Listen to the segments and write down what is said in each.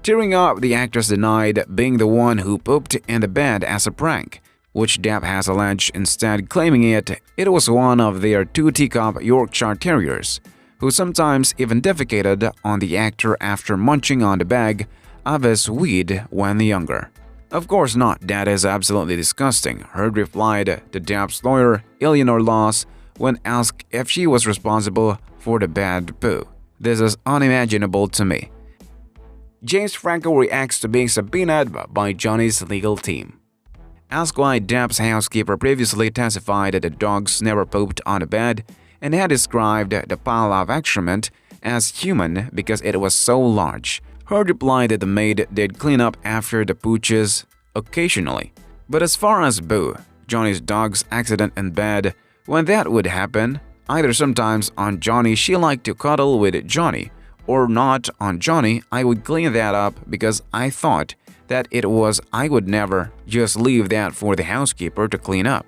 Tearing up, the actress denied being the one who pooped in the bed as a prank, which Depp has alleged, instead claiming it was one of their two teacup Yorkshire Terriers, who sometimes even defecated on the actor after munching on the bag of his weed when younger. Of course not, that is absolutely disgusting, Heard replied to Depp's lawyer, Eleanor Laws, when asked if she was responsible for the bad poo. This is unimaginable to me. James Franco reacts to being subpoenaed by Johnny's legal team. Asked why Depp's housekeeper previously testified that the dogs never pooped on the bed and had described the pile of excrement as human because it was so large, Heard replied that the maid did clean up after the pooches occasionally. But as far as Boo, Johnny's dog's accident in bed, when that would happen, either sometimes on Johnny she liked to cuddle with Johnny, or not on Johnny, I would clean that up because I thought that I would never just leave that for the housekeeper to clean up.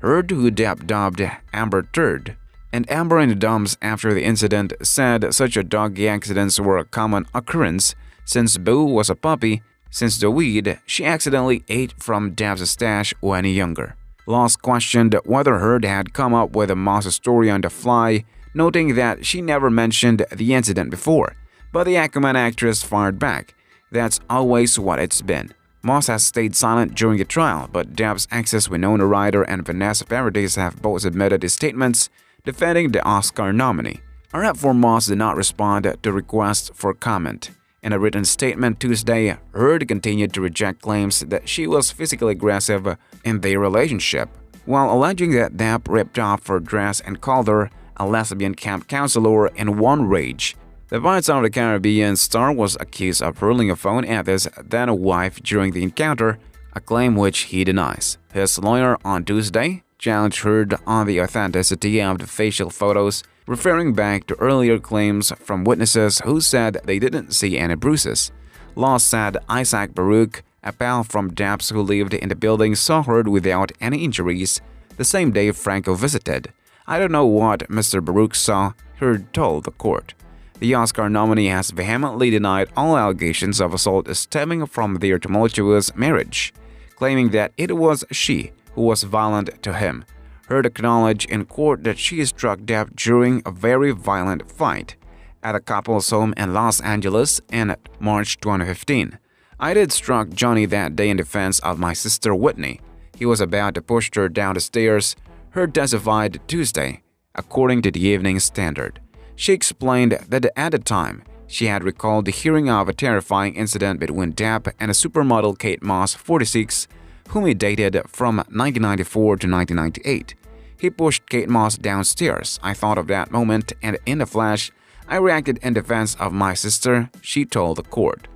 Heard, who Depp dubbed Amber Heard, and Amber in the dumps after the incident, said such doggy accidents were a common occurrence since Boo was a puppy, since the weed she accidentally ate from Depp's stash when younger. Laws questioned whether Heard had come up with a Moss story on the fly, noting that she never mentioned the incident before, but the Aquaman actress fired back. That's always what it's been. Moss has stayed silent during the trial, but Depp's exes Winona Ryder and Vanessa Paradis have both submitted statements defending the Oscar nominee. RF for Moss did not respond to requests for comment. In a written statement Tuesday, Heard continued to reject claims that she was physically aggressive in their relationship, while alleging that Depp ripped off her dress and called her a lesbian camp counselor in one rage. The Pirates of the Caribbean star was accused of hurling a phone at his then-wife during the encounter, a claim which he denies. His lawyer on Tuesday challenged Heard on the authenticity of the facial photos, referring back to earlier claims from witnesses who said they didn't see any bruises. Law said Isaac Baruch, a pal from Depp's who lived in the building, saw Heard without any injuries the same day Franco visited. I don't know what Mr. Baruch saw, Heard told the court. The Oscar nominee has vehemently denied all allegations of assault stemming from their tumultuous marriage, claiming that it was she who was violent to him. Heard acknowledged in court that she struck Depp during a very violent fight at a couple's home in Los Angeles in March 2015. I did struck Johnny that day in defense of my sister Whitney. He was about to push her down the stairs, Heard testified Tuesday, according to the Evening Standard. She explained that at the time, she had recalled the hearing of a terrifying incident between Depp and a supermodel Kate Moss, 46, whom he dated from 1994 to 1998. He pushed Kate Moss downstairs. I thought of that moment, and in a flash, I reacted in defense of my sister, she told the court,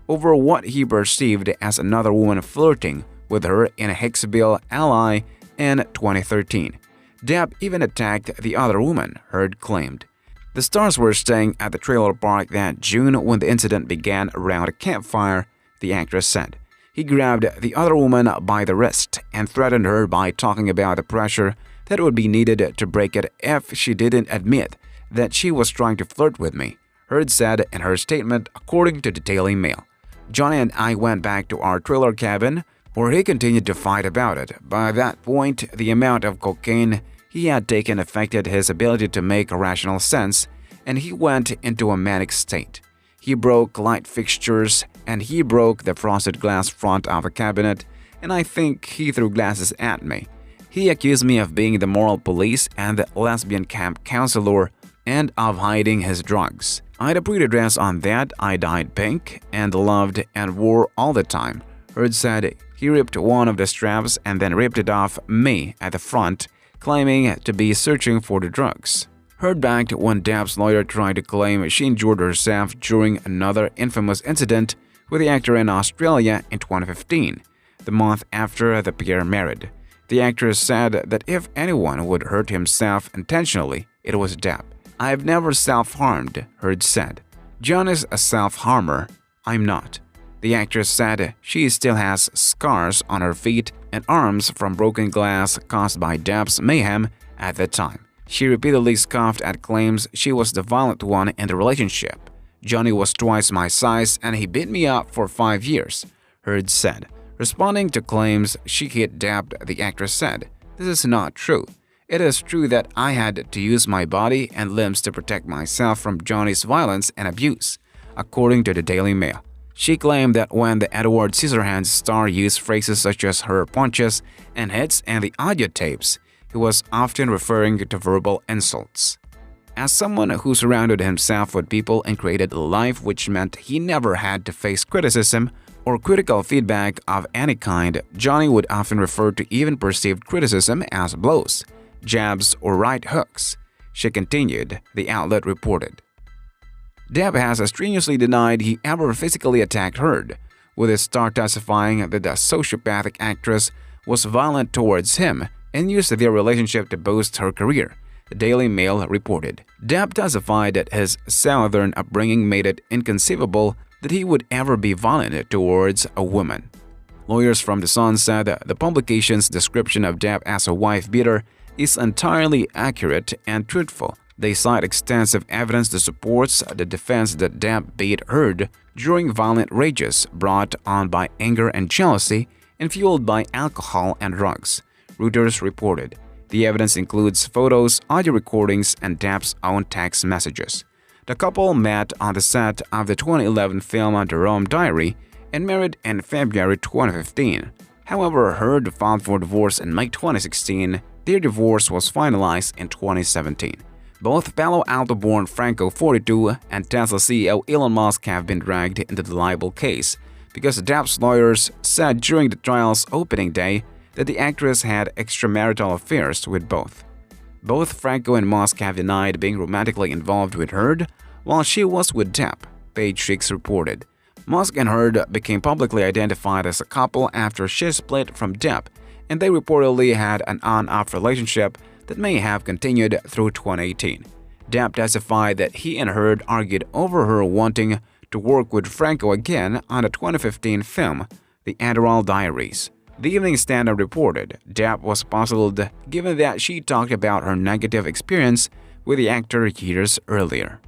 over what he perceived as another woman flirting with her in a Hicksville ally in 2013. Depp even attacked the other woman, Heard claimed. The stars were staying at the trailer park that June when the incident began around a campfire, the actress said. He grabbed the other woman by the wrist and threatened her by talking about the pressure that would be needed to break it if she didn't admit that she was trying to flirt with me, Heard said in her statement, according to the Daily Mail. Johnny and I went back to our trailer cabin, where he continued to fight about it. By that point, the amount of cocaine he had taken affected his ability to make rational sense, and he went into a manic state. He broke light fixtures, and he broke the frosted glass front of a cabinet, and I think he threw glasses at me. He accused me of being the moral police and the lesbian camp counselor, and of hiding his drugs. I had a pretty dress on that I dyed pink and loved and wore all the time, Heard said. He ripped one of the straps and then ripped it off me at the front, claiming to be searching for the drugs. Heard backed when Depp's lawyer tried to claim she injured herself during another infamous incident with the actor in Australia in 2015, the month after the pair married. The actress said that if anyone would hurt himself intentionally, it was Depp. I've never self-harmed, Heard said. John is a self-harmer. I'm not. The actress said she still has scars on her feet and arms from broken glass caused by Depp's mayhem at the time. She repeatedly scoffed at claims she was the violent one in the relationship. Johnny was twice my size and he beat me up for 5 years, Heard said. Responding to claims she hit Depp, the actress said, "This is not true. It is true that I had to use my body and limbs to protect myself from Johnny's violence and abuse," according to the Daily Mail. She claimed that when the Edward Scissorhands star used phrases such as her punches and hits and the audio tapes, he was often referring to verbal insults. As someone who surrounded himself with people and created a life which meant he never had to face criticism or critical feedback of any kind, Johnny would often refer to even perceived criticism as blows, jabs, or right hooks. She continued, the outlet reported. Depp has strenuously denied he ever physically attacked Heard, with his star testifying that the sociopathic actress was violent towards him and used their relationship to boost her career, the Daily Mail reported. Depp testified that his Southern upbringing made it inconceivable that he would ever be violent towards a woman. Lawyers from The Sun said the publication's description of Depp as a wife-beater is entirely accurate and truthful. They cite extensive evidence that supports the defense that Depp beat Heard during violent rages brought on by anger and jealousy and fueled by alcohol and drugs, Reuters reported. The evidence includes photos, audio recordings, and Depp's own text messages. The couple met on the set of the 2011 film The Rome Diary and married in February 2015. However, Heard filed for divorce in May 2016. Their divorce was finalized in 2017. Both Palo Alto-born Franco, 42, and Tesla CEO Elon Musk have been dragged into the libel case because Depp's lawyers said during the trial's opening day that the actress had extramarital affairs with both. Both Franco and Musk have denied being romantically involved with Heard while she was with Depp, Page Six reported. Musk and Heard became publicly identified as a couple after she split from Depp, and they reportedly had an on-off relationship that may have continued through 2018. Depp testified that he and Heard argued over her wanting to work with Franco again on the 2015 film, The Adderall Diaries. The Evening Standard reported Depp was puzzled given that she talked about her negative experience with the actor years earlier.